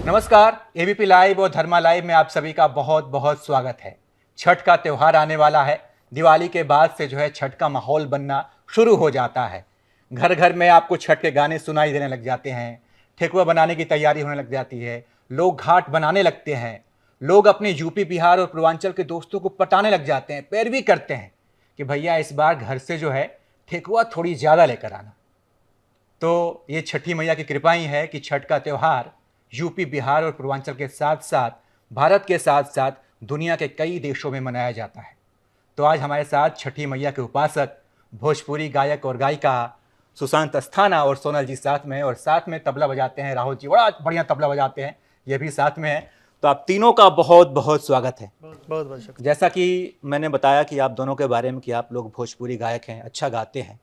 नमस्कार, ABP live और धर्मा live में आप सभी का बहुत बहुत स्वागत है। छठ का त्यौहार आने वाला है। दिवाली के बाद से जो है छठ का माहौल बनना शुरू हो जाता है। घर घर में आपको छठ के गाने सुनाई देने लग जाते हैं। ठेकुआ बनाने की तैयारी होने लग जाती है। लोग घाट बनाने लगते हैं। लोग अपने यूपी, बिहार और पूर्वांचल के दोस्तों को पटाने लग जाते हैं, पैरवी करते हैं कि भैया इस बार घर से जो है ठेकुआ थोड़ी ज़्यादा लेकर आना। तो ये छठी मैया की कृपा ही है कि छठ का त्यौहार यूपी, बिहार और पूर्वांचल के साथ साथ भारत के साथ साथ दुनिया के कई देशों में मनाया जाता है। तो आज हमारे साथ छठी मैया के उपासक, भोजपुरी गायक और गायिका सुशांत अस्थाना और सोनल जी साथ में, और साथ में तबला बजाते हैं राहुल जी, बड़ा बढ़िया तबला बजाते हैं, ये भी साथ में है। तो आप तीनों का बहुत बहुत स्वागत है। बहुत बहुत शुक्रिया। जैसा कि मैंने बताया कि आप दोनों के बारे में कि आप लोग भोजपुरी गायक हैं, अच्छा गाते हैं,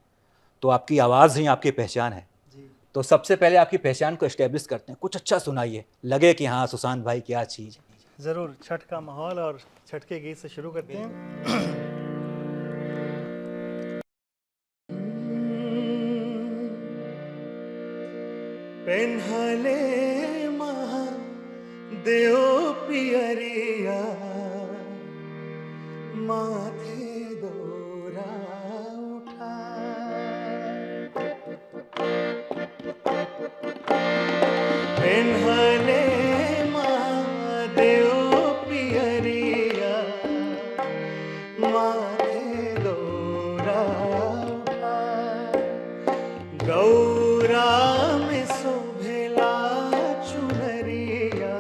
तो आपकी आवाज़ ही आपकी पहचान है। तो सबसे पहले आपकी पहचान को एस्टेब्लिश करते हैं, कुछ अच्छा सुनाइए, लगे कि हाँ सुशांत भाई क्या चीज़ है। ज़रूर, छठ का माहौल और छठ के गीत से शुरू करते हैं। पेन्हले महादेव पियरिया, माथे दौरा उठा, पेन्हले महादेव पियरिया, माथे दौरा उठा, गौरा में शोभेला चुनरिया,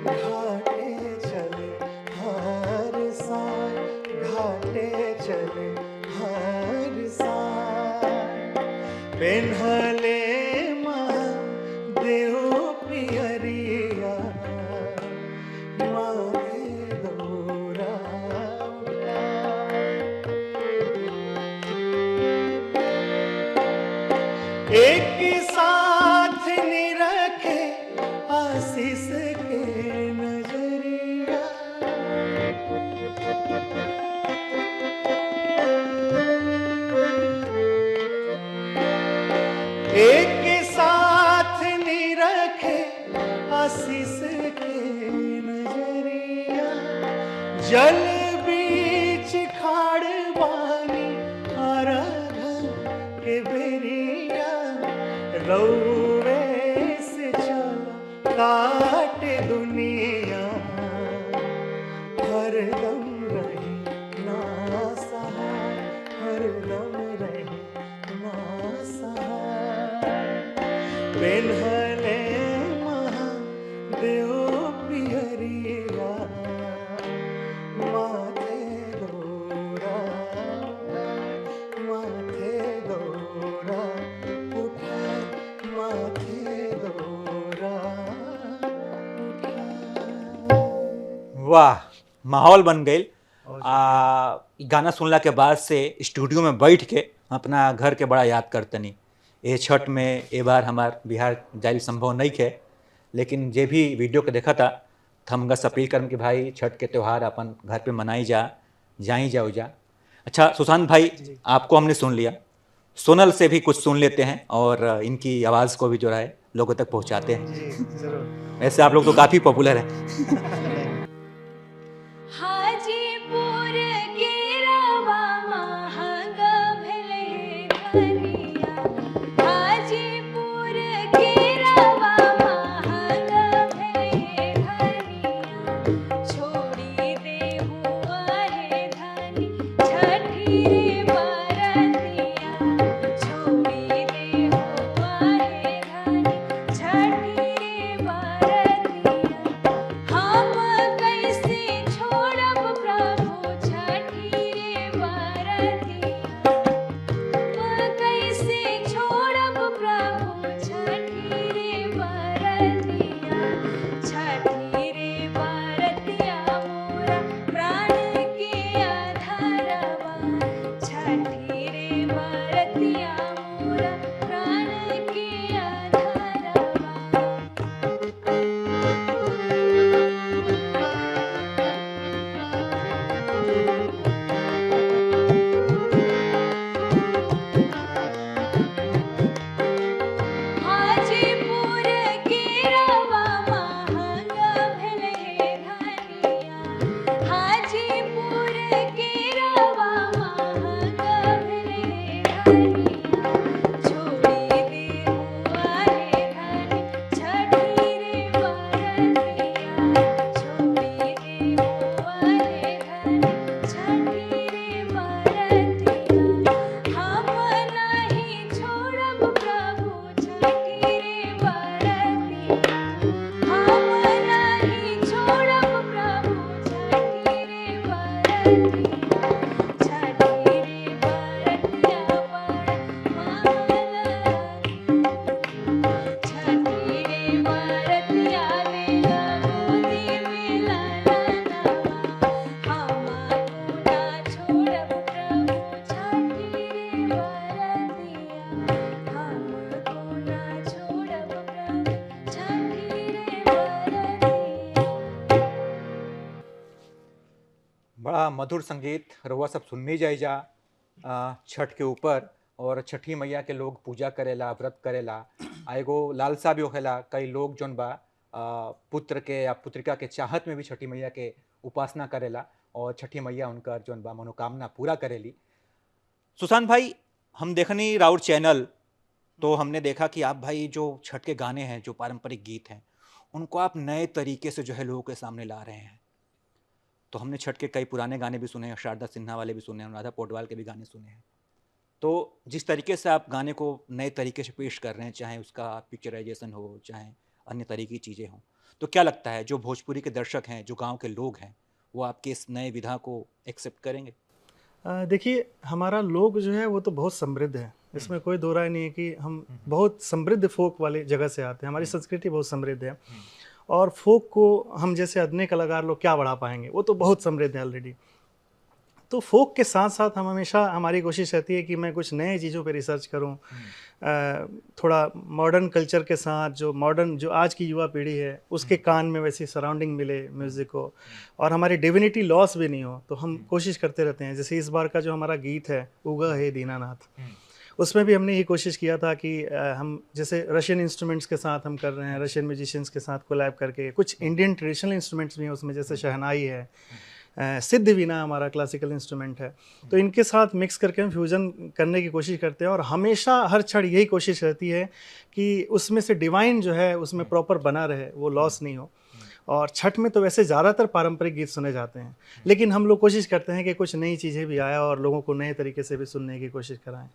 घाटे चले हर साल, घाटे चले हर साल, पेन्हले महादेव पियरिया, माथे दौरा उठा। एक साथ निरखे आशीष के नजरिया, एक साथ निरखे आशीष के नजरिया, जल बीच खाड़ बानी आराध के बेरिया, रौवे से चला काट दुनिया, हरदम रही ना सहाय, हरदम रही ना सहाय, पेन्हले महादेव पियरिया, माथे दौरा, माथे दौरा उठा, माथे दौरा उठा। वाह, माहौल बन गई। गाना सुनला के बाद से स्टूडियो में बैठ के अपना घर के बड़ा याद करतनी। ये छठ में ए बार हमार बिहार जाइल संभव नहीं है, लेकिन जे भी वीडियो के देखा था तो हम अपील करम कि भाई छठ के त्यौहार अपन घर पे मनाई जा जा। अच्छा सुशांत भाई, आपको हमने सुन लिया, सोनल से भी कुछ सुन लेते हैं और इनकी आवाज़ को भी जो है लोगों तक पहुंचाते हैं। जी जरूर। वैसे आप लोग तो काफ़ी पॉपुलर हैं। हाजीपुर के रवा महंगा भले धनिया, हाजीपुर के रवा महंगा भले धनिया, छोड़ी देहु अरे धनी छठी रे बरतिया, छोड़ी देहु अरे धनी छठी रे बरतिया, हम कैसे छोड़ब प्रभु छठी रे बरतिया, मधुर संगीत रउआ सब सुननी जाइजा छठ के ऊपर। और छठी मैया के लोग पूजा करेला, व्रत करेला। एगो लालसा भी होखेला, कई लोग जौन बा पुत्र के या पुत्रिका के चाहत में भी छठी मैया के उपासना करेला और छठी मैया उनकर जौन बा मनोकामना पूरा करेली। सुशांत भाई, हम देखनी राउर चैनल, तो हमने देखा कि आप भाई जो छठ के गाने हैं, जो पारंपरिक गीत हैं, उनको आप नए तरीके से जो है लोगों के सामने ला रहे हैं। तो हमने छठ के कई पुराने गाने भी सुने हैं, शारदा सिन्हा वाले भी सुने हैं, अनुराधा पौडवाल के भी गाने सुने हैं। तो जिस तरीके से आप गाने को नए तरीके से पेश कर रहे हैं, चाहे उसका पिक्चराइजेशन हो, चाहे अन्य तरह की चीज़ें हों, तो क्या लगता है जो भोजपुरी के दर्शक हैं, जो गांव के लोग हैं, वो आपके इस नए विधा को एक्सेप्ट करेंगे? देखिए, हमारा लोग जो है वो तो बहुत समृद्ध है, इसमें कोई दो राय नहीं है कि हम बहुत समृद्ध फोक वाले जगह से आते हैं। हमारी संस्कृति बहुत समृद्ध है और फोक को हम जैसे अन्य कलाकार लोग क्या बढ़ा पाएंगे, वो तो बहुत समृद्ध है ऑलरेडी। तो फोक के साथ साथ हम हमेशा, हमारी कोशिश रहती है कि मैं कुछ नए चीज़ों पे रिसर्च करूं, थोड़ा मॉडर्न कल्चर के साथ, जो आज की युवा पीढ़ी है उसके कान में वैसी सराउंडिंग मिले म्यूज़िक को, और हमारी डिविनिटी लॉस भी नहीं हो। तो हम कोशिश करते रहते हैं। जैसे इस बार का जो हमारा गीत है उगा है दीनानाथ, उसमें भी हमने ये कोशिश किया था कि हम जैसे रशियन इंस्ट्रूमेंट्स के साथ हम कर रहे हैं, रशियन म्यूजिशियंस के साथ कोलैब करके, कुछ इंडियन ट्रेडिशनल इंस्ट्रूमेंट्स भी हैं उसमें, जैसे शहनाई है, सिद्ध वीणा हमारा क्लासिकल इंस्ट्रूमेंट है। तो इनके साथ मिक्स करके हम फ्यूज़न करने की कोशिश करते हैं और हमेशा हर क्षण यही कोशिश रहती है कि उसमें से डिवाइन जो है उसमें प्रॉपर बना रहे, वो लॉस नहीं हो। और छठ में तो वैसे ज़्यादातर पारंपरिक गीत सुने जाते हैं, लेकिन हम लोग कोशिश करते हैं कि कुछ नई चीज़ें भी आया और लोगों को नए तरीके से भी सुनने की कोशिश कराएं।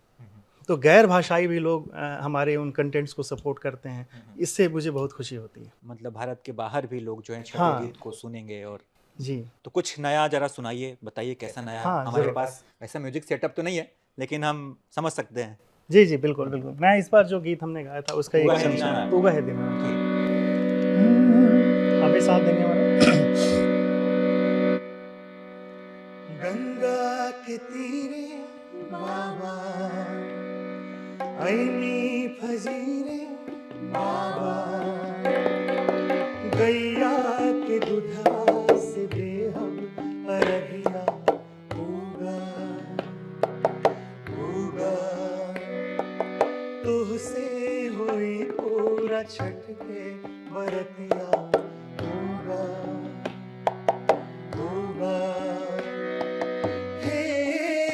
तो गैर भाषाई भी लोग हमारे उन कंटेंट्स को सपोर्ट करते हैं, इससे मुझे बहुत खुशी होती है। मतलब भारत के बाहर भी लोग जो हैं छठ हाँ। के गीत को सुनेंगे। और जी, तो कुछ नया जरा सुनाइए, बताइए कैसा नया है। हाँ, हमारे जरूर। पास ऐसा म्यूजिक सेटअप तो नहीं है, लेकिन हम समझ सकते हैं। जी जी, बिल्कुल बिल्कुल। मैं इस बार जो गीत हमने गाया था उसका उगा एक है शब्द दीनानाथ। उगा है दीनानाथ। ठीक। आप भी साथ देंगे हमारा? गंगा के तीरे बाबा ऐनी फजीरे बाबा, गैया के दूधवा से देहब अरगिया उगा उगा, तुहसे हुई पूरा छठ के बरतिया उगा उगा। हे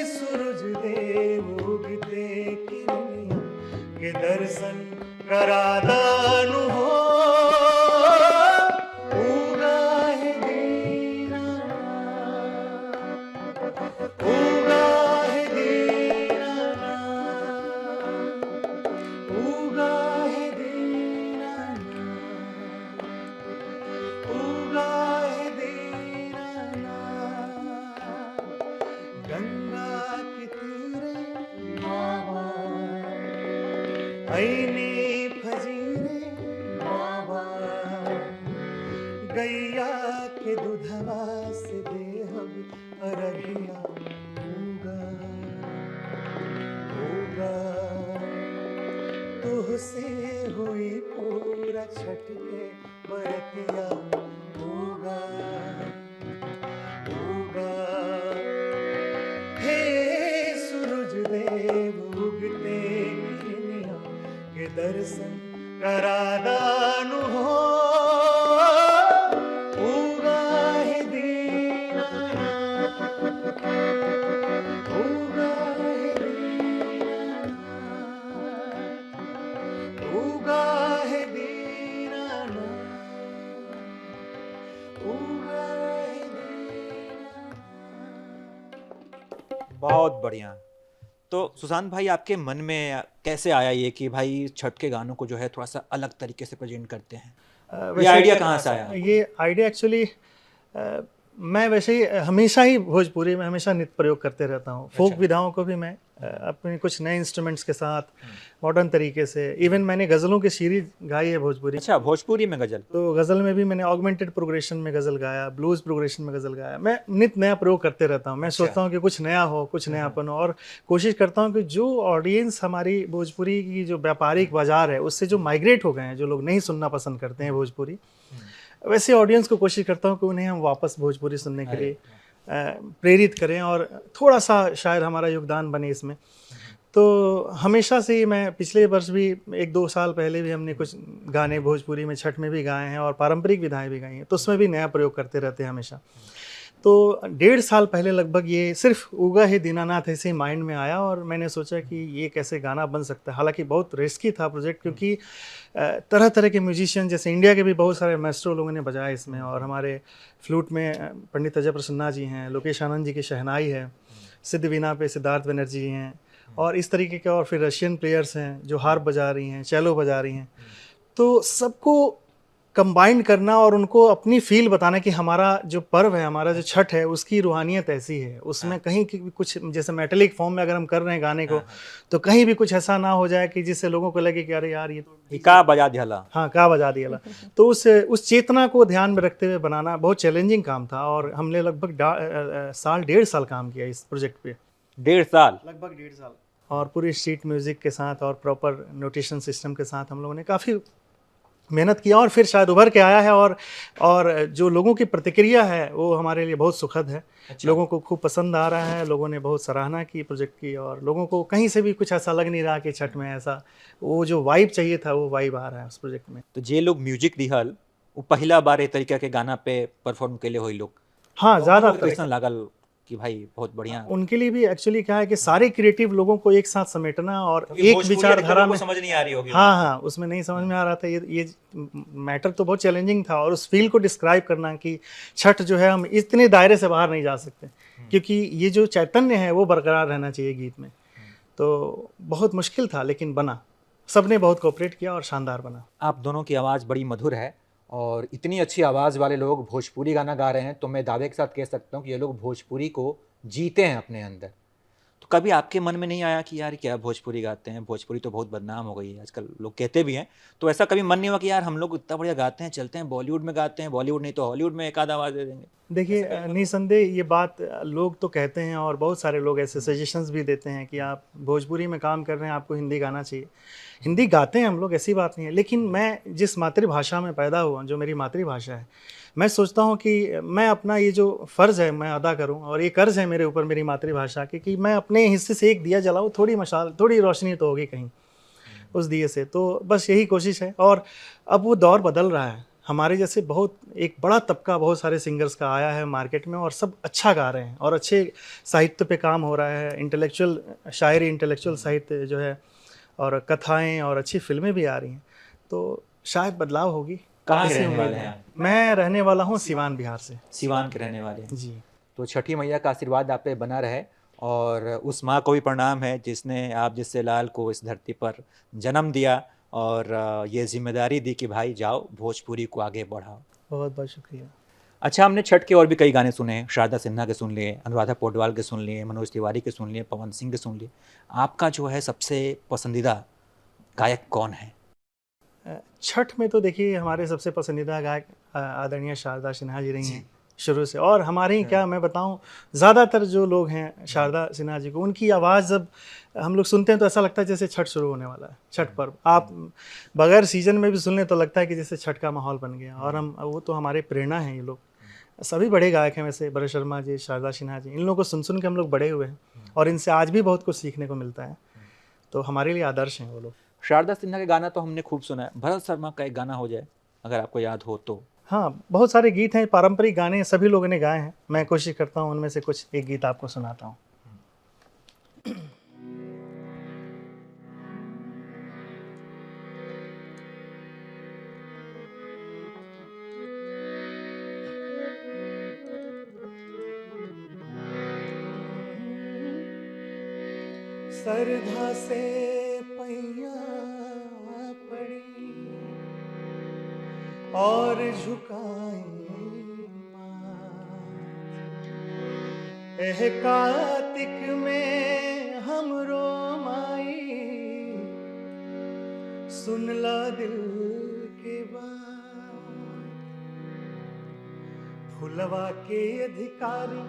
सूरज देव उगते किरनिया के दर्शन करा दानु हो, उगा है दीनानाथ, उगा है दीनानाथ, उगा है दीनानाथ, उगा है दीनानाथ। गंगा के तीरे बाबा ऐनी फजीरे बाबा, गैया के दूधवा से देहब अरगिया उगा उगा, तुहसे हुई पूरा छठ के बरतिया उगा उगा। हे सूरज देव उगते किरनिया के दर्शन करा दानु हो, उगा है दीनानाथ, उगा है दीनानाथ, उगा है दीनानाथ, उगा है दीनानाथ। बहुत बढ़िया। तो सुशांत भाई, आपके मन में कैसे आया ये कि भाई छठ के गानों को जो है थोड़ा सा अलग तरीके से प्रेजेंट करते हैं? ये वैसे आइडिया कहाँ से आया? ये आइडिया एक्चुअली मैं वैसे ही हमेशा ही भोजपुरी में हमेशा नृत्य प्रयोग करते रहता हूँ। फोक विधाओं को भी मैं अपने कुछ नए इंस्ट्रूमेंट्स के साथ मॉडर्न तरीके से, इवन मैंने गज़लों की सीरीज गाई है भोजपुरी। अच्छा, भोजपुरी में गजल? तो गज़ल में भी मैंने ऑगमेंटेड प्रोग्रेशन में गज़ल गाया, ब्लूज प्रोग्रेशन में गज़ल गाया। मैं नित्य नया प्रयोग करते रहता हूँ। मैं सोचता हूँ कि कुछ नया हो, कुछ नयापन हो, और कोशिश करता हूँ कि जो ऑडियंस हमारी भोजपुरी की जो व्यापारिक बाजार है उससे जो माइग्रेट हो गए हैं, जो लोग नहीं सुनना पसंद करते हैं भोजपुरी, वैसे ऑडियंस को कोशिश करता हूँ कि उन्हें हम वापस भोजपुरी सुनने के लिए प्रेरित करें और थोड़ा सा शायद हमारा योगदान बने इसमें। तो हमेशा से ही मैं पिछले वर्ष भी 1-2 साल पहले भी हमने कुछ गाने भोजपुरी में छठ में भी गाए हैं और पारंपरिक विधाएं भी गाई हैं, तो उसमें भी नया प्रयोग करते रहते हैं हमेशा। तो 1.5 साल पहले लगभग ये सिर्फ उगा ही दीनानाथ ऐसे ही माइंड में आया और मैंने सोचा कि ये कैसे गाना बन सकता है। हालांकि बहुत रिस्की था प्रोजेक्ट, क्योंकि तरह तरह के म्यूजिशियन, जैसे इंडिया के भी बहुत सारे मास्टरों लोगों ने बजाया इसमें, और हमारे फ्लूट में पंडित अजय प्रसन्ना जी हैं, लोकेश आनंद जी की शहनाई है, सिद्ध वीणा पे सिद्धार्थ बनर्जी जी हैं, और इस तरीके के और फिर रशियन प्लेयर्स हैं जो हार्प बजा रही हैं, चैलो बजा रही हैं। तो सबको कंबाइन करना और उनको अपनी फील बताना कि हमारा जो पर्व है, हमारा जो छठ है, उसकी रूहानियत ऐसी है, उसमें कहीं कुछ जैसे मेटेलिक फॉर्म में अगर हम कर रहे हैं गाने को, तो कहीं भी कुछ ऐसा ना हो जाए कि जिससे लोगों को लगे कि अरे यार ये तो का बजा दिया। हाँ, का बजा दिया। तो उस चेतना को ध्यान में रखते हुए बनाना बहुत चैलेंजिंग काम था, और हमने लगभग 1.5 साल काम किया इस प्रोजेक्ट पे। 1.5 साल, लगभग 1.5 साल, और पूरी शीट म्यूजिक के साथ और प्रॉपर नोटेशन सिस्टम के साथ हम लोगों ने काफ़ी मेहनत किया, और फिर शायद उभर के आया है। और जो लोगों की प्रतिक्रिया है वो हमारे लिए बहुत सुखद है। अच्छा। लोगों को खूब पसंद आ रहा है, लोगों ने बहुत सराहना की प्रोजेक्ट की, और लोगों को कहीं से भी कुछ ऐसा लग नहीं रहा कि छठ में ऐसा वो जो वाइब चाहिए था वो वाइब आ रहा है उस प्रोजेक्ट में। तो जे लोग म्यूजिक दिहल वो पहला बार ए तरीका के गाना पे परफॉर्म केले होई लोग, हाँ, ज़्यादा कैसा लागल कि भाई बहुत बढ़िया। उनके लिए भी एक्चुअली क्या है कि सारे क्रिएटिव लोगों को एक साथ समेटना और एक विचारधारा में, समझ नहीं आ रही होगी। हाँ, उसमें नहीं समझ में आ रहा था। ये मैटर तो बहुत चैलेंजिंग था, और उस फील को डिस्क्राइब करना कि छठ जो है हम इतने दायरे से बाहर नहीं जा सकते, क्योंकि ये जो चैतन्य है वो बरकरार रहना चाहिए गीत में। तो बहुत मुश्किल था, लेकिन बना, सबने बहुत कोऑपरेट किया और शानदार बना। आप दोनों की आवाज़ बड़ी मधुर है, और इतनी अच्छी आवाज़ वाले लोग भोजपुरी गाना गा रहे हैं, तो मैं दावे के साथ कह सकता हूँ कि ये लोग भोजपुरी को जीते हैं अपने अंदर। तो कभी आपके मन में नहीं आया कि यार क्या भोजपुरी गाते हैं, भोजपुरी तो बहुत बदनाम हो गई है आजकल, लोग कहते भी हैं, तो ऐसा कभी मन नहीं हुआ कि यार हम लोग इतना बढ़िया गाते हैं, चलते हैं बॉलीवुड में गाते हैं, बॉलीवुड नहीं तो हॉलीवुड में एक आध आवाज़ दे देंगे? देखिए, निसंदेह ये बात लोग तो कहते हैं, और बहुत सारे लोग ऐसे सजेशंस भी देते हैं कि आप भोजपुरी में काम कर रहे हैं, आपको हिंदी गाना चाहिए। हिंदी गाते हैं हम लोग, ऐसी बात नहीं है, लेकिन मैं जिस मातृभाषा में पैदा हुआ, जो मेरी मातृभाषा है, मैं सोचता हूँ कि मैं अपना ये जो फ़र्ज़ है मैं अदा करूँ, और ये कर्ज़ है मेरे ऊपर मेरी मातृभाषा के, कि मैं अपने हिस्से से एक दिया जलाऊँ, थोड़ी मशाल, थोड़ी रोशनी तो होगी कहीं उस दिए से। तो बस यही कोशिश है, और अब वो दौर बदल रहा है। हमारे जैसे बहुत एक बड़ा तबका बहुत सारे सिंगर्स का आया है मार्केट में, और सब अच्छा गा रहे हैं, और अच्छे साहित्य पे काम हो रहा है, इंटेलेक्चुअल शायरी, इंटेलेक्चुअल साहित्य जो है, और कथाएं और अच्छी फिल्में भी आ रही हैं। तो शायद बदलाव होगी। कहाँ के ऐसी रहने उम्मीद वाले है। हैं? मैं रहने वाला हूँ सिवान, बिहार से। सिवान के रहने वाले हैं। जी। तो छठी मैया का आशीर्वाद आप पे बना रहे, और उस माँ को भी प्रणाम है जिसने आप जैसे लाल को इस धरती पर जन्म दिया, और ये जिम्मेदारी दी कि भाई जाओ भोजपुरी को आगे बढ़ाओ। बहुत बहुत शुक्रिया। अच्छा, हमने छठ के और भी कई गाने सुने, शारदा सिन्हा के सुन लिए, अनुराधा पौडवाल के सुन लिए, मनोज तिवारी के सुन लिए, पवन सिंह के सुन लिए। आपका जो है सबसे पसंदीदा गायक कौन है? छठ में तो देखिए हमारे सबसे पसंदीदा गायक आदरणीय शारदा सिन्हा जी रही हैं शुरू से, और हमारे ही क्या मैं बताऊं, ज़्यादातर जो लोग हैं शारदा सिन्हा जी को, उनकी आवाज़ जब हम लोग सुनते हैं तो ऐसा लगता है जैसे छठ शुरू होने वाला है, छठ पर्व। आप बगैर सीजन में भी सुन लें तो लगता है कि जैसे छठ का माहौल बन गया, और हम वो तो हमारे प्रेरणा हैं ये लोग। सभी बड़े गायक हैं वैसे, भरत शर्मा जी, शारदा सिन्हा जी, इन लोगों को सुन के हम लोग बड़े हुए हैं, और इनसे आज भी बहुत कुछ सीखने को मिलता है। तो हमारे लिए आदर्श हैं वो लोग। शारदा सिन्हा का गाना तो हमने खूब सुना है, भरत शर्मा का एक गाना हो जाए अगर आपको याद हो तो। हाँ, बहुत सारे गीत हैं, पारंपरिक गाने सभी लोगों ने गाए हैं। मैं कोशिश करता हूँ उनमें से कुछ एक गीत आपको सुनाता हूँ। सरधा से पैया पड़ी और झुकाए एह कार्तिक में हमरो माई, सुनला दिल के बात। फुलवा के अधिकारी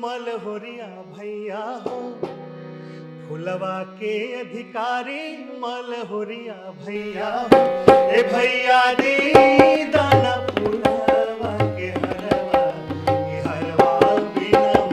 मलहोरिया भैया हो, फुलवा के अधिकारी मलहोरिया भैया हो, ए भैया दी दाना फुलवा के हरवा, के हरवा बिना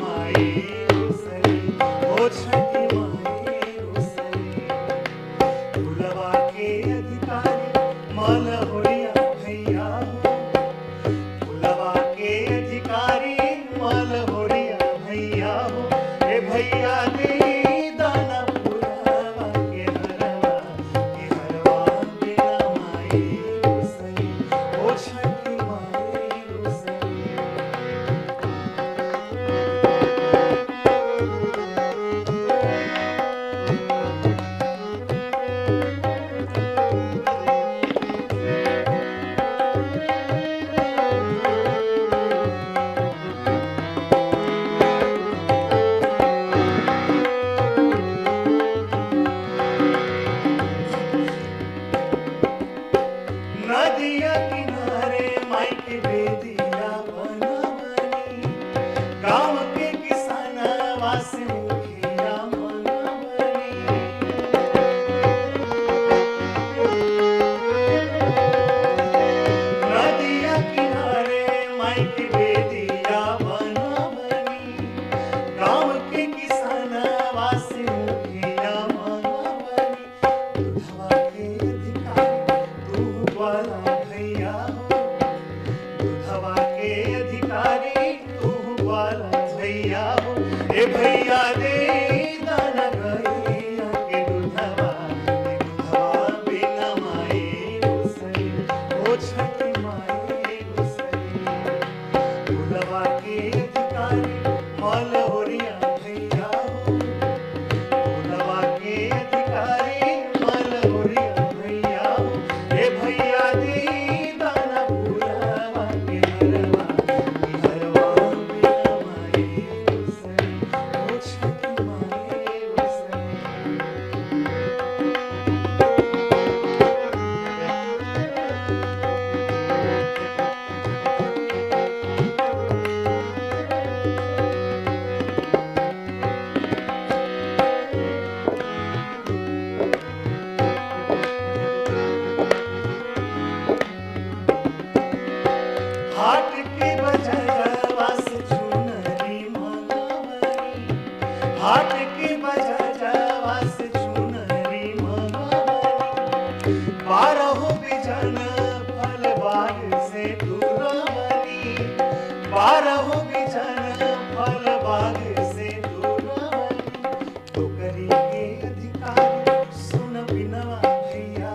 के अधिकार सुन बिनवा भैया।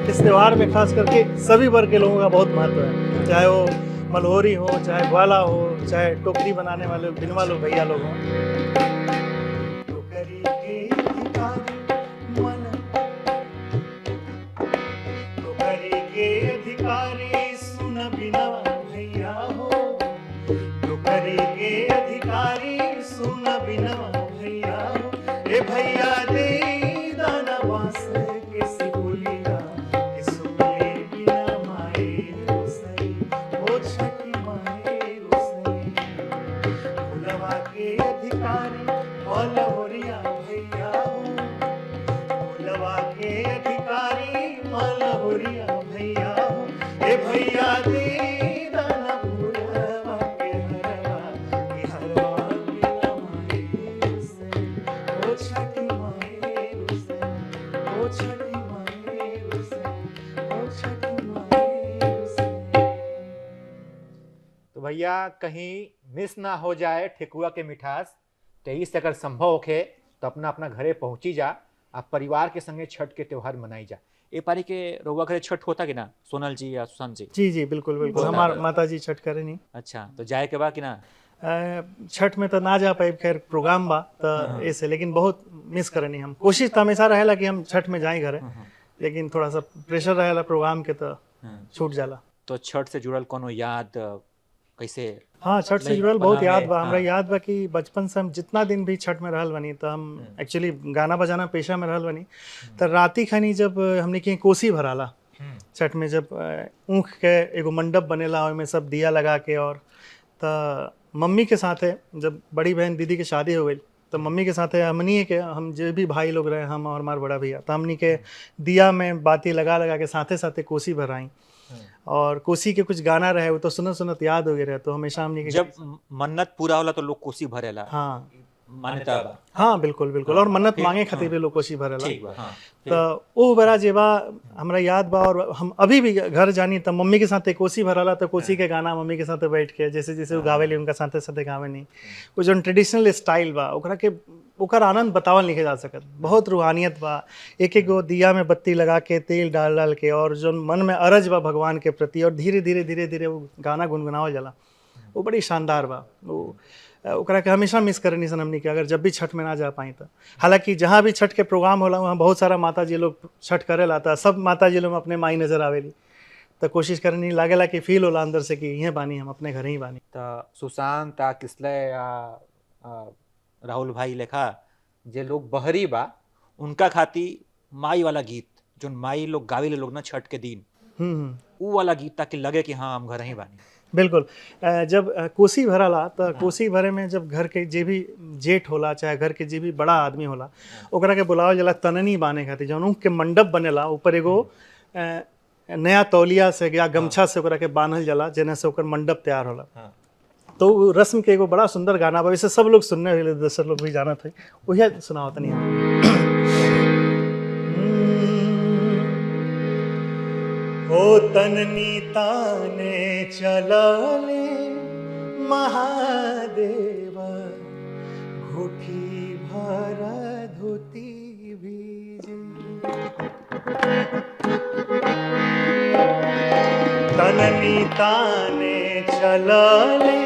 इस त्योहार में खास करके सभी वर्ग के लोगों का बहुत महत्व है, चाहे वो मलहोरी हो, चाहे ग्वाला हो, चाहे टोकरी बनाने वाले बिनवा लोग भैया लोग हों। टोकरी के अधिकारी मन, टोकरी के अधिकारी सुन बिनवा भैया हो, टोकरी के अधिकारी सुन बिनवा भैया हो। ए भैया दे दाना बांस के सिपुलिया, के सुपले बिना माए रोसई, ओ छठी माए रोसई। फुलवा के अधिकारी मलहोरिया भैया हो, फुलवा के अधिकारी मलहोरिया भैया हो। ए भैया दे दाना फुलवा के हरवा, के हरवा बिना माए रोसई, ओ छठी माए रोसई, ओ छठी माए रोसई, ओ छठी माए रोसई। तो भैया कहीं मिस ना हो जाए ठेकुआ के मिठास, तेईस से अगर संभव होखे तो अपना अपना घरे पहुंची जा, आप परिवार के संगे छठ के त्योहार मनाई जा। ए पारी के रउआ घरे छठ होता कि ना, सोनल जी या सुशांत जी? जी जी बिल्कुल बिल्कुल, होता हमार है। माता जी छठ करे नहीं। अच्छा, तो जाए के बा कि ना? छठ में तो ना जा पाए, खैर प्रोग्राम बा तो ऐसे, लेकिन बहुत मिस करनी हम। कोशिश तो हमेशा रहेला कि हम छठ में जाए घरे, लेकिन थोड़ा सा प्रेशर रहेला प्रोग्राम के तो छूट जाला। तो छठ से जुड़ल कोनो याद कैसे? हाँ, छठ से नहीं, जुड़ल बहुत बना याद है, बा हमरा। हाँ। याद बा कि बचपन से हम जितना दिन भी छठ में रहल बनी, तो हम एक्चुअली गाना बजाना पेशा में रहल बनी। तो राती खनी जब हमने के कोसी भराला छठ में, जब ऊख के एगो मंडप बनेला, ओहिमे सब दिया लगा के, और तो मम्मी के साथे जब बड़ी बहन दीदी के शादी हो गई, तो मम्मी के साथे हमनी के, हम जो भी भाई लोग रहे, हम और हमारे बड़ा भैया, तो हमनी के दिया में बाती लगा लगा के साथे साथे कोसी भराई। और कोसी के कुछ गाना रहे, वो तो सुनत सुनत याद हो गए रहे, तो हमेशा हमनी के जब मन्नत पूरा होला तो लोग कोसी भरेला, हाँ मान्यता बा। हाँ बिल्कुल बिल्कुल, और मन्नत फिर- मांगे खातिर भी लोग कोसी भरेला। ठीक बा, हाँ। तो वो बड़ा जेबा हमरा याद बा, और हम अभी भी घर जानी तो मम्मी के साथे कोसी भराला, तो कोसी के गाना मम्मी के साथे बैठ के जैसे जैसे वो गावे ली, उनका साथे साथे गावे नहीं। वो जो ट्रेडिशनल स्टाइल बा, ओकरा के ओकर आनंद बतावल नहीं जा सकत। बहुत रूहानियत बा, एक एक गो दिया में बत्ती लगा के, तेल डाल डाल के, और जो मन में अरज बा भगवान के प्रति, और धीरे धीरे धीरे धीरे वो गाना गुनगुनावल जाला, वो बड़ी शानदार बा। वो ओकरा के हमेशा मिस करनी सन हमनी के, अगर जब भी छठ में ना जा पाई तो। हालांकि जहाँ भी छठ के प्रोग्राम होला, वहाँ बहुत सारा माता जी लोग छठ करे लाता, सब माता जी लोग अपने माई नजर आवेली, तो कोशिश करनी लागेला कि फील होला अंदर से कि यहीं बानी, हम अपने घर ही बानी। तो सुशांत आ किसले आ राहुल भाई लेखा जे लोग बहरी बा, उनका खाती माई वाला गीत जो माई लोग गावे ले लोग ना छठ के दिन, ऊ वाला गीत, ताकि लगे कि हाँ हम घर ही बानी। बिल्कुल। जब कोसी भराला, तो कोसी भरे में जब घर के जे भी जेठ होला, चाहे घर के जे भी बड़ा आदमी होला, ओकरा के बुलावल जाला तननी बाने खातिर। जौन ऊख के मंडप बनेला, ऊपर एगो नया तौलिया से या गमछा से ओकरा के बांधल जाला, जेने से ओकर मंडप तैयार होला। तो उ रस्म के एगो बड़ा सुंदर गाना बा, वैसे सब लोग सुनने वाले, दूसरे लोग भी जानत है, वही सुनाओ तनी। ओ तननी ताने चलले महादेव, घुटी भर धोती भीजे। तननी ताने चलले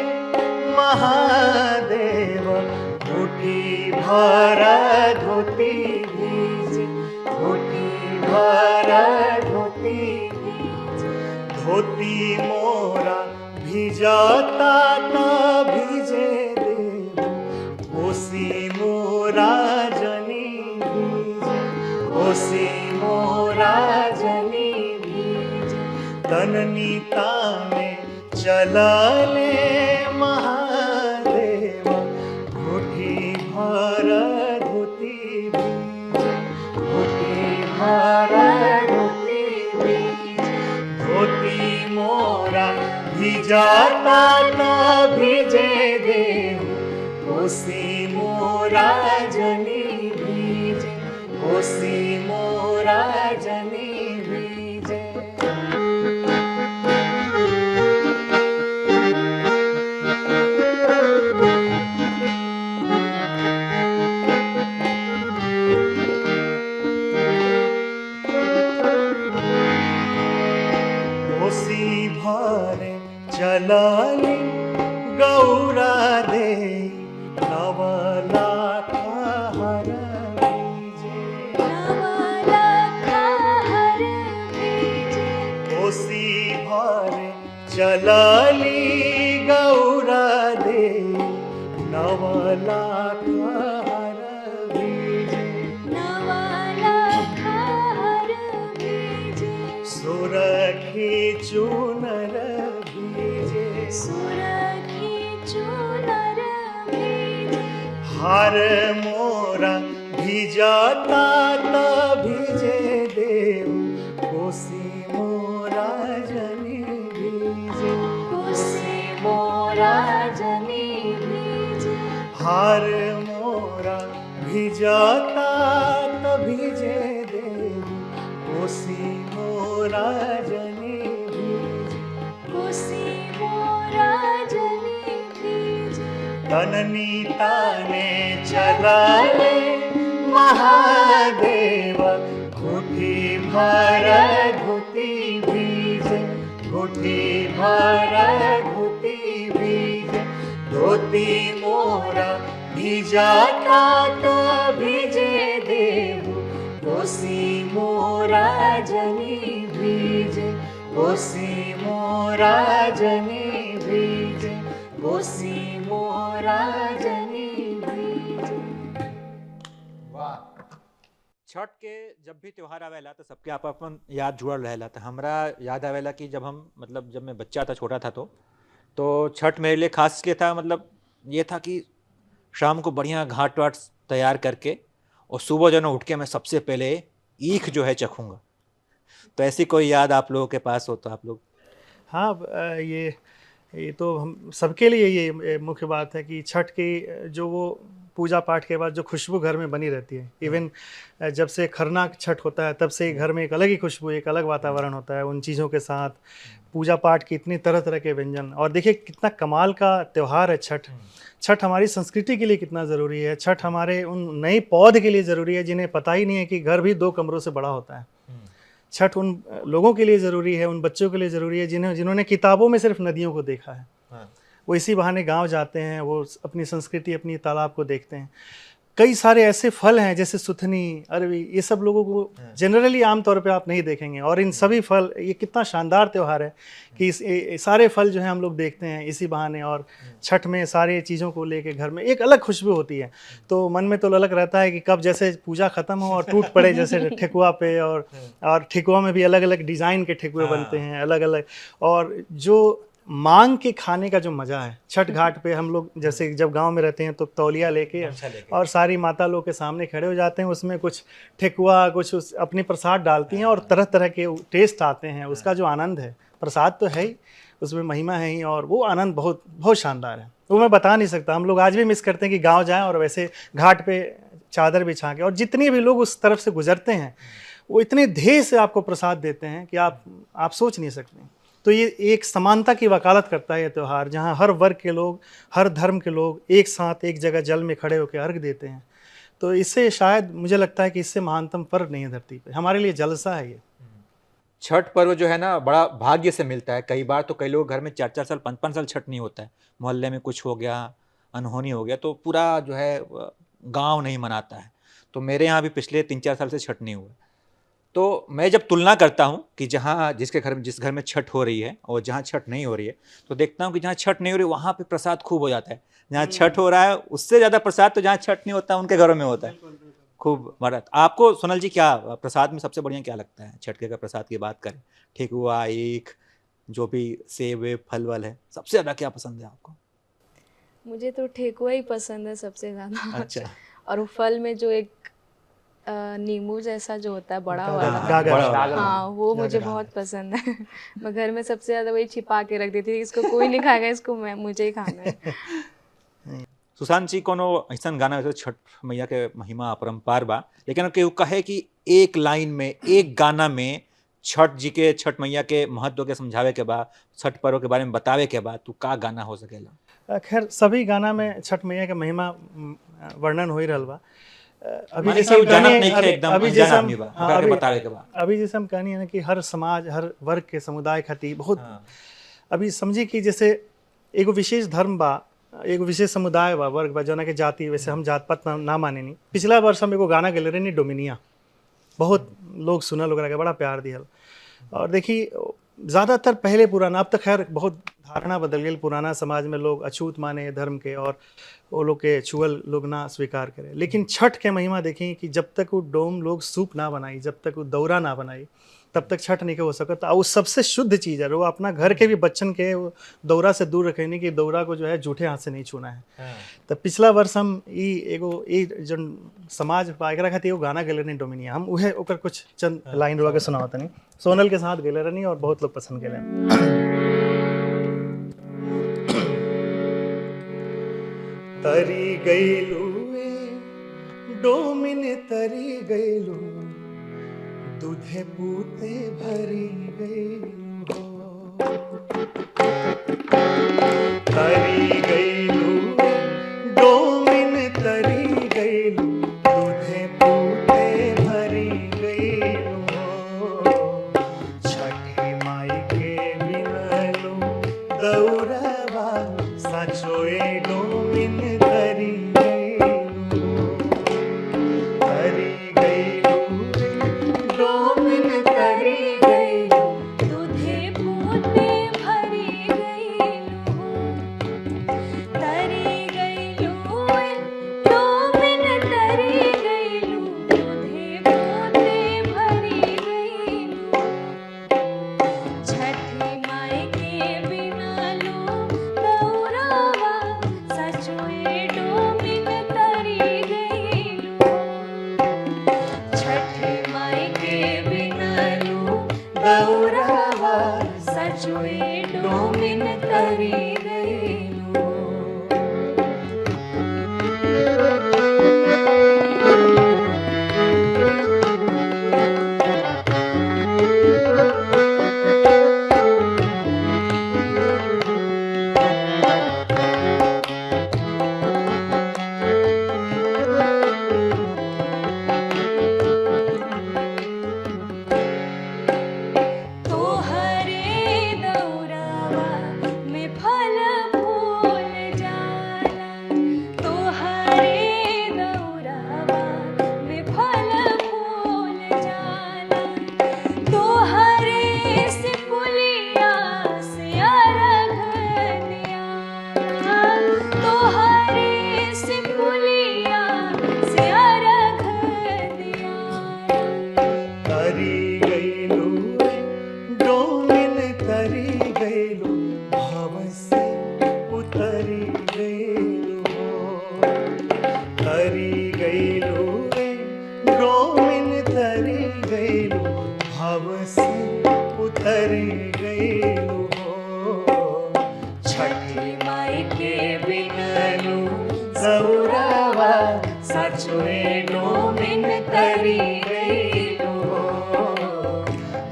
महादेव, घुटी भर धोती भीजे, घुटी भर धोती भीजे। धोती मोरा भिजता न भिजे देव, कोसी मोरा जनी भीजे, कोसी मोरा जनी भीजे। तननी ताने चलले महादेव, घुटी भर धोती भीजे, घुटी भर धोती भीजे। धोती मोरा भिजाता न भिजे देव, कोसी मोरा जनी भीजे, कोसी मोरा जनी भीजे। हर बीजे, नवलखा हर बीजे, कोसी भर चलली गौरा दे, नवलाख हर बीजे, नवलखा हर बीजे, सुरखी चूनर बीजे, सुरखी चूनर बीजे, हर मोरा भिजता त भिजे देव, कोसी मोरा जनी भीजे, कोसी मोरा जनी बीजे, हर मोरा भिजता त भिजे देव, कोसी मोरा जनी भीजे, कोसी मोरा जनी बीजे, तननी ताने चलाले महादेव, घुटी भर घुटी बीजे, घुटी भर घुटी बीजे, धोती मोरा भिजाता तो भिजे देव, कोसी मोरा जनी बीजे, कोसी मोरा जनी बीजे, कोसी मोरा जनी बीजे। वाह। छठ के जब भी त्योहार आवेला तो सबके आप अपन याद जुड़ल रहेला। तो हमरा याद आवेला कि जब हम मतलब जब मैं बच्चा था, छोटा था, तो छठ मेरे लिए खास इसलिए था, मतलब ये था कि शाम को बढ़िया घाट वाट तैयार करके और सुबह जो है ना उठ के मैं सबसे पहले ईख जो है चखूँगा। तो ऐसी कोई याद आप लोगों के पास हो तो आप लोग। हाँ, ये तो हम सबके लिए ये मुख्य बात है कि छठ की जो वो पूजा पाठ के बाद जो खुशबू घर में बनी रहती है, इवन जब से खरना छठ होता है तब से घर में एक अलग ही खुशबू, एक अलग वातावरण होता है उन चीज़ों के साथ। पूजा पाठ की इतनी तरह तरह के व्यंजन, और देखिए कितना कमाल का त्यौहार है छठ। छठ हमारी संस्कृति के लिए कितना ज़रूरी है। छठ हमारे उन नई पौध के लिए ज़रूरी है जिन्हें पता ही नहीं है कि घर भी 2 कमरों से बड़ा होता है। छठ उन लोगों के लिए ज़रूरी है, उन बच्चों के लिए ज़रूरी है जिन्होंने किताबों में सिर्फ नदियों को देखा है। वो इसी बहाने गांव जाते हैं, वो अपनी संस्कृति, अपनी तालाब को देखते हैं। कई सारे ऐसे फल हैं जैसे सुथनी, अरवी, ये सब लोगों को जनरली आमतौर पे आप नहीं देखेंगे। और इन सभी फल, ये कितना शानदार त्यौहार है कि सारे फल जो हैं हम लोग देखते हैं इसी बहाने। और छठ में सारे चीज़ों को लेके घर में एक अलग खुशबू होती है। तो मन में तो अलग रहता है कि कब जैसे पूजा ख़त्म हो और टूट पड़े जैसे ठेकुआ पे। और ठेकुआ में भी अलग अलग डिज़ाइन के ठेकुए बनते हैं, अलग अलग। और जो मांग के खाने का जो मज़ा है छठ घाट पे, हम लोग जैसे जब गांव में रहते हैं तो तौलिया लेके और सारी माता लोग के सामने खड़े हो जाते हैं, उसमें कुछ ठेकुआ, कुछ अपनी प्रसाद डालती हैं और तरह तरह के टेस्ट आते हैं। उसका जो आनंद है, प्रसाद तो है ही, उसमें महिमा है ही, और वो आनंद बहुत बहुत शानदार है। वो मैं बता नहीं सकता। हम लोग आज भी मिस करते हैं कि गाँव जाएँ और वैसे घाट पे चादर बिछा के, और जितने भी लोग उस तरफ से गुजरते हैं वो इतने ध्येय से आपको प्रसाद देते हैं कि आप सोच नहीं सकते। तो ये एक समानता की वकालत करता है ये त्यौहार, जहाँ हर वर्ग के लोग, हर धर्म के लोग एक साथ एक जगह जल में खड़े होकर अर्घ देते हैं। तो इससे शायद मुझे लगता है कि इससे महानतम पर्व नहीं है धरती पे, हमारे लिए जलसा है ये। छठ पर्व जो है ना बड़ा भाग्य से मिलता है। कई बार तो कई लोग घर में 4-4 साल 5-5 साल छठ नहीं होता है, मोहल्ले में कुछ हो गया, अनहोनी हो गया, तो पूरा जो है गांव नहीं मनाता है। तो मेरे यहाँ भी पिछले 3-4 साल से छठ नहीं हुआ। तो मैं जब तुलना करता हूँ कि जिस घर में छठ हो रही है और जहाँ छठ नहीं हो रही है, तो देखता हूँ कि जहाँ छठ नहीं हो रही है वहाँ पे प्रसाद खूब हो जाता है। जहाँ छठ हो रहा है उससे ज़्यादा प्रसाद तो जहाँ छठ नहीं होता उनके घरों में होता है, खूब मजा। आपको सोनल जी क्या प्रसाद में सबसे बढ़िया क्या लगता है? छठ के अगर प्रसाद की बात करें, ठेकुआ, ईख, जो भी सेब वेब फल वल है, सबसे ज़्यादा क्या पसंद है आपको? मुझे तो ठेकुआ ही पसंद है सबसे ज़्यादा। अच्छा। और वो फल में जो एक नींबू जैसा जो होता है बड़ा हाँ, वाला, गागर। हाँ वो मुझे बहुत पसंद है। मैं घर में सबसे ज़्यादा वही छिपा के रख देती थी, इसको कोई नहीं खाएगा, इसको मुझे ही खाना है। सुशांत जी, कोनो ऐसा गाना वैसे छठ मैया के महिमा अपरंपार बा, लेकिन केहू कहे कि एक लाइन में, एक गाना में छठ जी के, छठ मैया के महत्व के समझावे के बाद, छठ पर्व के बारे में बतावे के बाद, तू का गाना हो सकेला? खैर सभी गाना में छठ मैया के महिमा वर्णन हो ही रहल बा। अभी माने जैसे कि हम जानत कहनी- नहीं खे, एकदम अभी अनजान जैसे हम आदमी बा, हाँ, ओकरा के अभी- बतावे के बा। अभी जैसे हम कहनी है ना कि हर समाज, हर वर्ग के समुदाय खातिर बहुत। अभी समझी कि जैसे एगो विशेष धर्म बा एगो विशेष समुदाय बा वर्ग बा जना के जाति वैसे हम जात पात ना माने नहीं। पिछला वर्ष हम एगो गाना गेले रहनी डोमिनिया, बहुत लोग सुनल, ओकरा के बड़ा प्यार दियल। और देखी ज़्यादातर पहले पुराना, अब तक खैर बहुत धारणा बदल गई, पुराना समाज में लोग अछूत माने धर्म के और वो लोग के छुअल लोग ना स्वीकार करें। लेकिन छठ के महिमा देखें कि जब तक वो डोम लोग सूप ना बनाई, जब तक वो दौरा ना बनाई, तब तक छठ नहीं के हो सकता। और वो सबसे शुद्ध चीज़ है, वो अपना घर के भी बच्चन के वो दौरा से दूर रखेनी कि दौरा को जो है जूठे हाथ से नहीं छूना है। तो पिछला वर्ष हम ई जन समाज बा एकरा खातिर एगो गाना गेले नहीं डोमिनिया, हम उहे ओकर कुछ चंद लाइन रुआ के सुनावत नहीं। सोनल के साथ गेले रहनी और बहुत लोग पसंद गेले। तरी गईलू डोमिन तरी गईलू, दूधे पूते भरी गईलू हो। तरी गईलू डोमिन तरी गईलू, दूधे पूते भरी गईलू हो। छठी माई के बिनलू दौरवा, साचोए डोमिन तरी गईलू। तरी गईलू डोमिन तरी गईलू, दूधे पूते भरी गईलू हो। तरी गईलू डोमिन तरी गईलू, दूधे पूते भरी गईलू। छठी माई के बिना लो दौरावा, सचुए डोमिन तरी गईलू। छठी माई के बिना लो दौरावा, सचुए डोमिन तरी गईलू। तोहरे दौरावा में फल फूल जाला, तोहरे दौरावा में फल फूल जाला। तोहरे से पुलिया से अर्घ दियाला, तोहरे से पुलिया से अर्घ दियाला। तरी गईलू डोमिन तरी गईलू, भाव से उतरी गईलू हो। तरी गईलू डोमिन तरी गईलू, भाव से उतरी गईलू हो। छठी माई के बिनलू सौरावा, सचुए डोमिन तरी गईलू हो।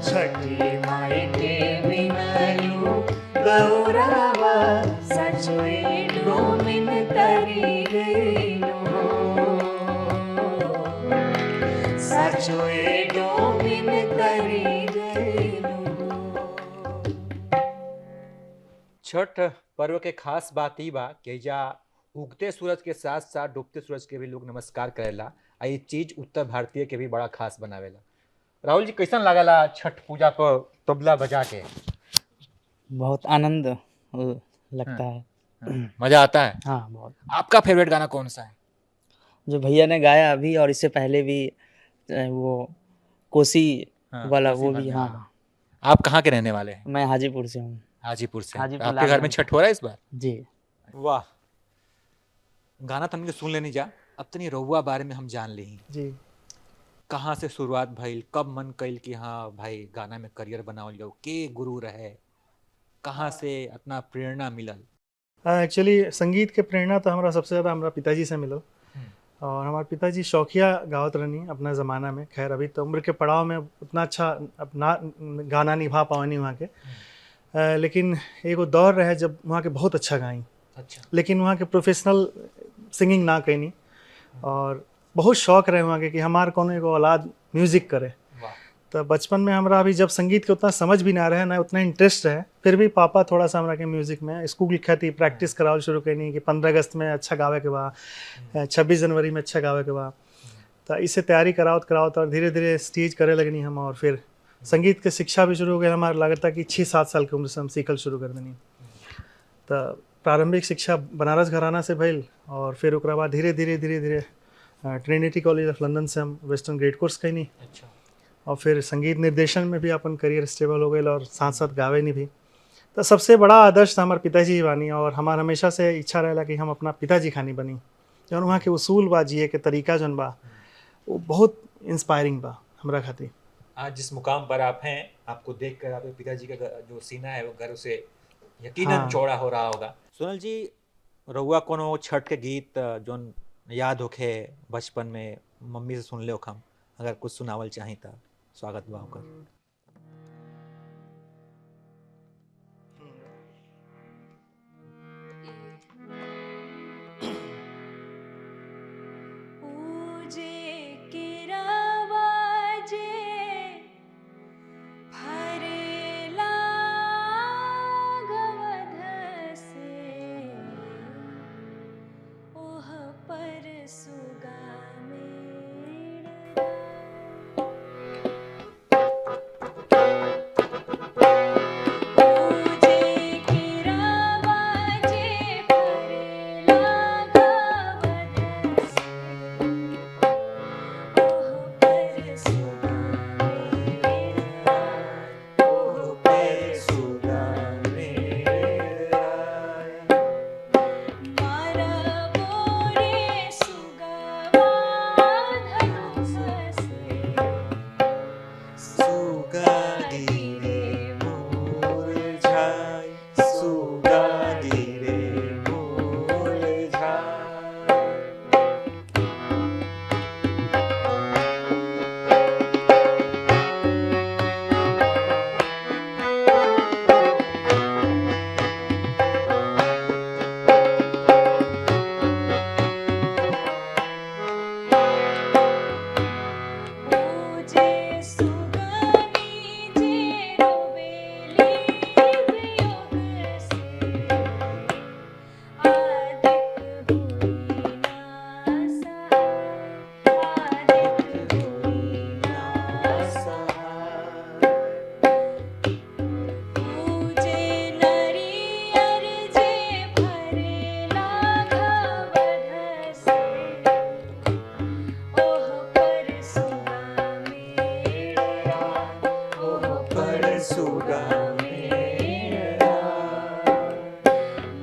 छठी माई के बिनलू गौरावा, सचुए डोमिन तरी गईलू हो। सचुए डोमिन तरी गईलू हो। छठ पर्व के खास बात ई बा कि एजा उगते सूरज के साथ साथ डूबते सूरज के भी लोग नमस्कार करेला। आ ये चीज उत्तर भारतीय के भी बड़ा खास बनावेला। राहुल जी, कैसन लागला छठ पूजा पर तबला बजा के? बहुत आनंद लगता है। मजा आता है। हाँ बहुत। आपका फेवरेट गाना कौन सा है? जो भैया ने गाया अभी और इससे पहले भी वो कोसी वाला वो भी। हाँ आप कहाँ के रहने वाले हैं? मैं हाजीपुर से हूँ। हाजीपुर से। हाजीपुर आपके घर में छठ हो रहा है इस बार? जी। वाह, गाना तो हमने सुन लेनी जा, अब तनी रउआ बारे में हम जान ली। जी। कहाँ से शुरुआत भइल, कब मन कइल कि हाँ भाई गाना में करियर बनावल जाओ, के गुरु रहे, कहाँ से अपना प्रेरणा मिलल? एक्चुअली संगीत के प्रेरणा तो हमारा सबसे ज़्यादा हमारा पिताजी से मिलो। और हमारे पिताजी शौकिया गावत रहनी अपना ज़माना में। खैर अभी तो उम्र के पड़ाव में उतना अच्छा अपना गाना निभा पावनी वहाँ के, लेकिन एगो दौर रहे जब वहाँ के बहुत अच्छा गाई। अच्छा। लेकिन वहाँ के प्रोफेशनल सिंगिंग ना कैनी, और बहुत शौक रहे वहाँ के कि हमार कोनो एगो औलाद म्यूज़िक करे। तो बचपन में हमरा अभी जब संगीत के उतना समझ भी ना रहे ना उतना इंटरेस्ट है, फिर भी पापा थोड़ा सा हमरा के म्यूजिक में स्कूल खातिर प्रैक्टिस करावल शुरू करनी कि 15 अगस्त में अच्छा गावे के बा, 26 जनवरी में अच्छा गावे के बा। तो इससे तैयारी करावत करावत और धीरे धीरे स्टेज करे लगनी हम, और फिर संगीत के शिक्षा भी शुरू हो गई। हमारा लगता कि 6-7 साल की उम्र से हम सीखल शुरू कर देनी। तो प्रारंभिक शिक्षा बनारस घराना से भइल, और फिर ओकरा बाद धीरे धीरे ट्रिनिटी कॉलेज ऑफ लंदन से हम वेस्टर्न ग्रेड कोर्स कैनी, और फिर संगीत निर्देशन में भी अपन करियर स्टेबल हो गई, और साथ साथ गावे नहीं भी। तो सबसे बड़ा आदर्श हमारे पिताजी ही बानी, और हमार हमेशा से इच्छा रहेला कि हम अपना पिताजी खानी बनी। जौन वहाँ के उसूल बा, जिए के तरीका जौन बा, वो बहुत इंस्पायरिंग बा हमरा खातिर। आज जिस मुकाम पर आप हैं, आपको देखकर आपके पिताजी का जो सीना है वो गर्व से यकीनन चौड़ा हो रहा होगा। सोनल जी, रउआ कोनो छठ के गीत जोन याद होखे बचपन में मम्मी से सुन ले हम, अगर कुछ सुनावल चाही तो स्वागत बा ओकर। पूजे किरवाजे भरेला गवध से, ओह पर सुगा मेरा। पूजे किरवाजे भरेला गवध से, ओह पर सुगा मेरा। ओह पर सुगा मेरा। मारबो रे सुगवा धनुष से, सुगा गिरे मुरझाए, सुगा गिरे मुरझाए। पूजे सुगनी जे रोवेली वियोग से, आदित हुई ना सहाय, आदित हुई ना सहाय। पूजे नरियर जे भरेला गवध से, ओह पर सुगा मेरा। ओह पर सुगा मेरा।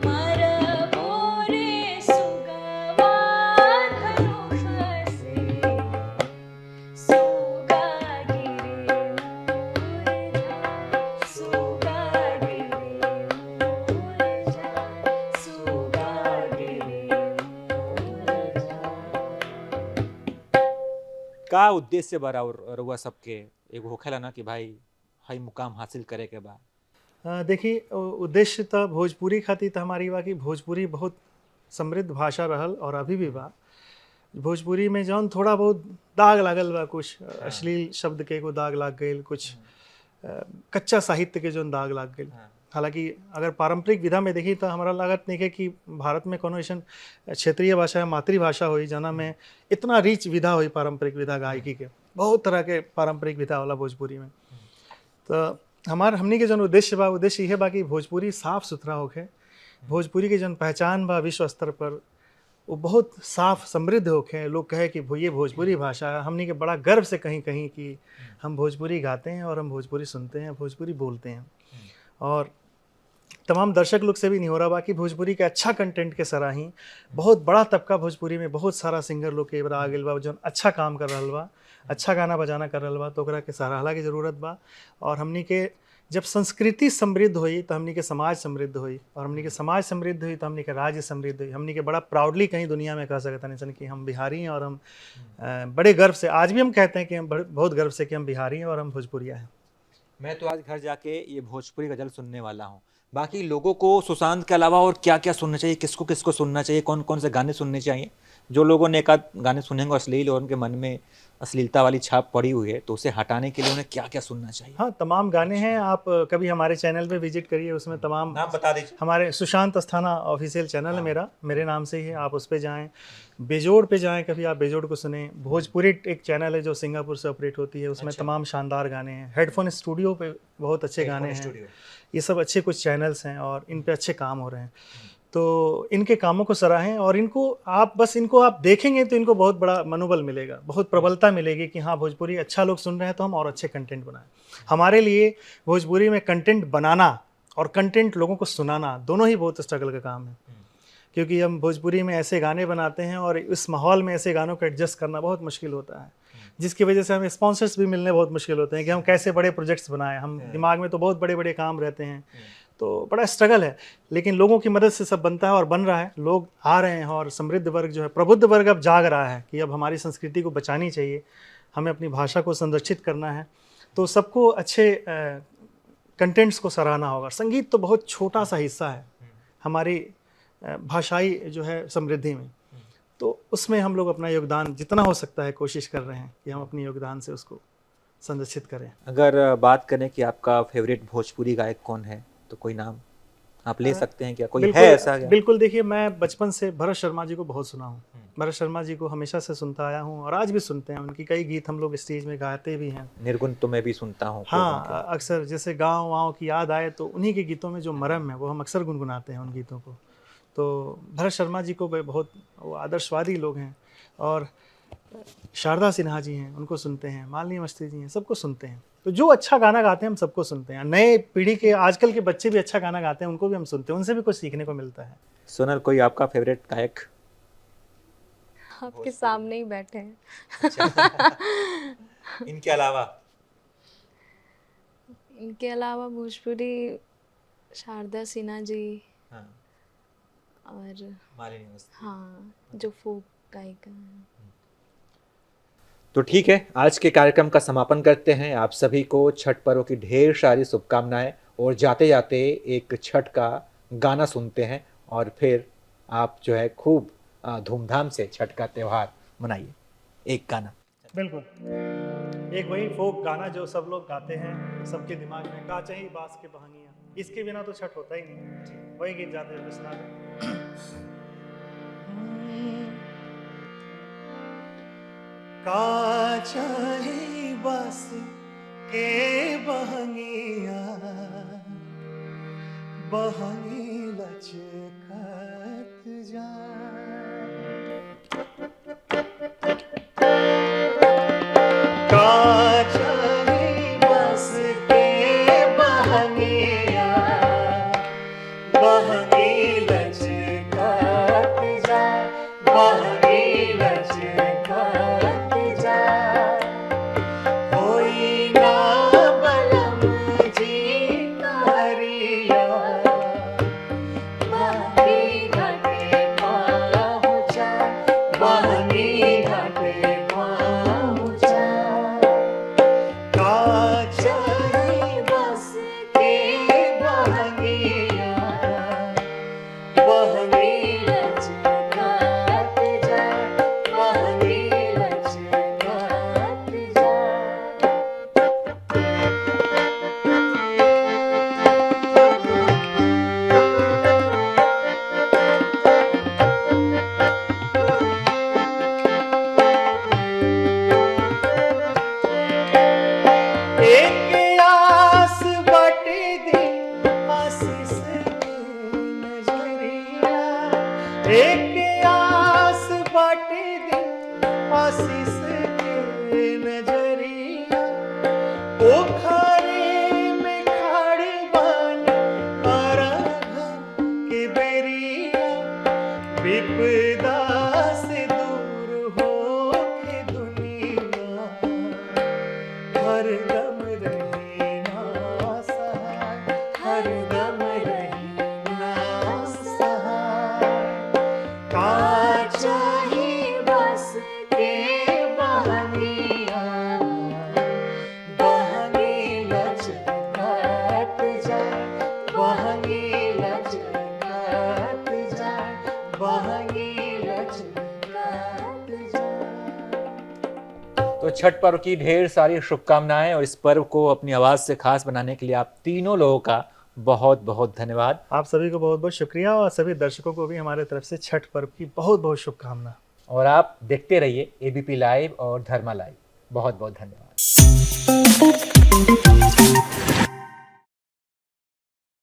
मरबो रे सुगवा धनुष से, सुगा गिरे मुरझाए, सुगा गिरे मुरझाए, सुगा गिरे मुरझाए। का उद्देश्य बा रउआ सबके एगो होखेला ना कि भाई हई मुकाम हासिल करे के बा? देखिए उद्देश्य तो भोजपुरी खातिर तो हमारी बा कि भोजपुरी बहुत समृद्ध भाषा रहल और अभी भी बा। भोजपुरी में जौन थोड़ा बहुत दाग लागल बा, कुछ अश्लील शब्द के को दाग लाग गई, कुछ कच्चा साहित्य के जौन दाग लाग गई। हालांकि अगर पारंपरिक विधा में देखी तो हमारा लागत नहीं है कि भारत में कोनो ऐसा क्षेत्रीय भाषा मातृभाषा हुई जना में इतना रिच विधा हुई, पारंपरिक विधा गायकी के बहुत तरह के पारंपरिक विधा होला भोजपुरी में। तो हमनी के जौन उद्देश्य बा, उद्देश्य यह बा कि भोजपुरी साफ सुथरा होखे, भोजपुरी के जौन पहचान बा विश्व स्तर पर वो बहुत साफ समृद्ध होखे। लोग कहे कि ये भोजपुरी भाषा है, हमनी के बड़ा गर्व से कहीं कहीं कि हम भोजपुरी गाते हैं और हम भोजपुरी सुनते हैं, भोजपुरी बोलते हैं। और तमाम दर्शक लोग से भी नहीं हो रहा बा कि भोजपुरी के अच्छा कंटेंट के सराही बहुत बड़ा तबका भोजपुरी में बहुत सारा सिंगर लोग के आ गए बा जो अच्छा काम कर रहा बा, अच्छा गाना बजाना कर रहा बा, तो ओकरा के सराहला की ज़रूरत बा। और हमनी के जब संस्कृति समृद्ध हुई तो हमनी के समाज समृद्ध हुई, और हमनी के समाज समृद्ध हुई तो हमनी के राज्य समृद्ध हुई। हमनी के बड़ा प्राउडली कहीं दुनिया में कह सकते हैं कि हम बिहारी हैं, और हम बड़े गर्व से आज भी हम कहते हैं कि हम बहुत गर्व से कि हम बिहारी हैं और हम भोजपुरिया हैं। मैं तो आज घर जाके ये भोजपुरी गजल सुनने वाला हूँ। बाकी लोगों को सुशांत के अलावा और क्या क्या सुनना चाहिए, किसको किसको सुनना चाहिए, कौन कौन से गाने सुनने चाहिए, जो लोगों ने एक आध गाने सुने होंगे अश्लील और उनके मन में अश्लीलता वाली छाप पड़ी हुई है, तो उसे हटाने के लिए उन्हें क्या क्या सुनना चाहिए? हाँ, तमाम गाने हैं। आप कभी हमारे चैनल पे विजिट करिए, उसमें तमाम नाम बता दीजिए। हमारे सुशांत अस्थाना ऑफिशियल चैनल है मेरा, मेरे नाम से ही है, आप उस पे जाएं। बेजोड़ पे जाएं, कभी आप बेजोड़ को सुने। भोजपुरी एक चैनल है जो सिंगापुर से ऑपरेट होती है, उसमें तमाम शानदार गाने हैं। हेडफोन स्टूडियो पे बहुत अच्छे गाने हैं। ये सब अच्छे कुछ चैनल्स हैं और इन पे अच्छे काम हो रहे हैं, तो इनके कामों को सराहें। और इनको आप देखेंगे तो इनको बहुत बड़ा मनोबल मिलेगा, बहुत प्रबलता मिलेगी कि हाँ, भोजपुरी अच्छा लोग सुन रहे हैं तो हम और अच्छे कंटेंट बनाएं। हमारे लिए भोजपुरी में कंटेंट बनाना और कंटेंट लोगों को सुनाना दोनों ही बहुत स्ट्रगल का काम है, क्योंकि हम भोजपुरी में ऐसे गाने बनाते हैं और इस माहौल में ऐसे गानों को एडजस्ट करना बहुत मुश्किल होता है, जिसकी वजह से हमें स्पॉन्सर्स भी मिलने बहुत मुश्किल होते हैं कि हम कैसे बड़े प्रोजेक्ट्स बनाएं। हम दिमाग में तो बहुत बड़े बड़े काम रहते हैं, तो बड़ा स्ट्रगल है, लेकिन लोगों की मदद से सब बनता है और बन रहा है। लोग आ रहे हैं और समृद्ध वर्ग जो है, प्रबुद्ध वर्ग अब जाग रहा है कि अब हमारी संस्कृति को बचानी चाहिए, हमें अपनी भाषा को संरक्षित करना है। तो सबको अच्छे कंटेंट्स को सराहना होगा। संगीत तो बहुत छोटा सा हिस्सा है हमारी भाषाई जो है समृद्धि में, तो उसमें हम लोग अपना योगदान जितना हो सकता है कोशिश कर रहे हैं कि हम अपनी योगदान से उसको संरक्षित करें। अगर बात करें कि आपका फेवरेट भोजपुरी गायक कौन है, तो कोई नाम आप ले सकते हैं क्या? कोई है ऐसा क्या? बिल्कुल, देखिए मैं बचपन से भरत शर्मा जी को बहुत सुना हूँ। भरत शर्मा जी को हमेशा से सुनता आया हूँ और आज भी सुनते हैं। उनकी कई गीत हम लोग स्टेज में गाते भी हैं। निर्गुण तो मैं भी सुनता हूँ। हाँ, अक्सर जैसे गाँव वाँव की याद आए तो उन्हीं के गीतों में जो मरम है वो हम अक्सर गुनगुनाते हैं उन गीतों को। तो भरत शर्मा जी को बहुत वो आदर्शवादी लोग हैं, और शारदा सिन्हा जी हैं, उनको सुनते हैं। मालिनी अवस्थी जी हैं, सबको सुनते हैं। तो जो अच्छा गाना गाते हैं हम सबको सुनते हैं। नए पीढ़ी के आजकल के बच्चे भी अच्छा गाना गाते हैं, उनको भी हम सुनते हैं, उनसे भी कुछ सीखने को मिलता है। सोनल, कोई आपका फेवरेट गायक? आपके सामने ही बैठे हैं। इनके अलावा? इनके अलावा भोजपुरी शारदा सिन्हा जी हाँ, और मालिनी अवस्थी। हाँ, जो फोक गायिका हैं। तो ठीक है, आज के कार्यक्रम का समापन करते हैं। आप सभी को छठ पर्व की ढेर सारी शुभकामनाएं, और जाते जाते एक छठ का गाना सुनते हैं और फिर आप जो है खूब धूमधाम से छठ का त्यौहार मनाइए। एक गाना। बिल्कुल, एक वही फोक गाना जो सब लोग गाते हैं, सबके दिमाग में, का चाही बास के बहंगियाँ, इसके बिना तो छठ होता ही नहीं। वही गीत जाते हैं सुना दें। का चाही बास के बहंगिया, बहंगी लचकत जाए। का चाही बास के बहंगिया, बहंगी लचकत जाए, बहंगी लचकत जाए। होई ना बलम जी तारिया, बहंगी घाटे पहुँचा, बहंगी घाटे पहुँचा। छठ पर्व की ढेर सारी शुभकामनाएं और इस पर्व को अपनी आवाज़ से खास बनाने के लिए आप तीनों लोगों का बहुत बहुत धन्यवाद। आप सभी को बहुत बहुत शुक्रिया और सभी दर्शकों को भी हमारे तरफ से छठ पर्व की बहुत बहुत शुभकामना। और आप देखते रहिए एबीपी लाइव और धर्मा लाइव। बहुत बहुत धन्यवाद।